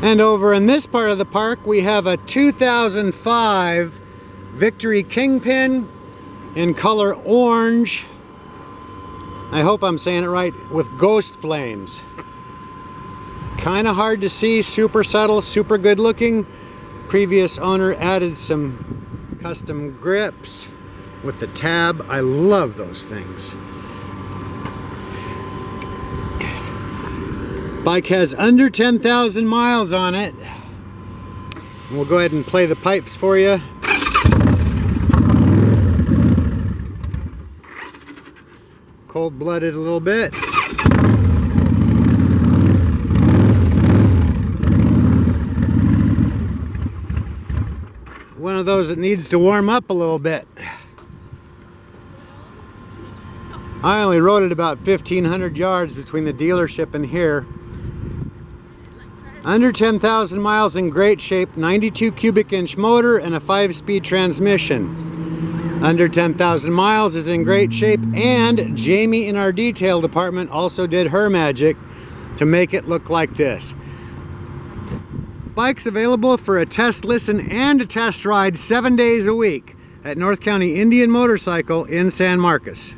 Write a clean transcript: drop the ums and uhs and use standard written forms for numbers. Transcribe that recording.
And over in this part of the park, we have a 2005 Victory Kingpin in color orange. I hope I'm saying it right, with ghost flames. Kind of hard to see, super subtle, super good looking. Previous owner added some custom grips with the tab. I love those things. Bike has under 10,000 miles on it. We'll go ahead and play the pipes for you. Cold-blooded a little bit. One of those that needs to warm up a little bit. I only rode it about 1,500 yards between the dealership and here. Under 10,000 miles, in great shape, 92 cubic inch motor and a 5-speed transmission. Under 10,000 miles is in great shape, and Jamie in our detail department also did her magic to make it look like this. Bike's available for a test listen and a test ride 7 days a week at North County Indian Motorcycle in San Marcos.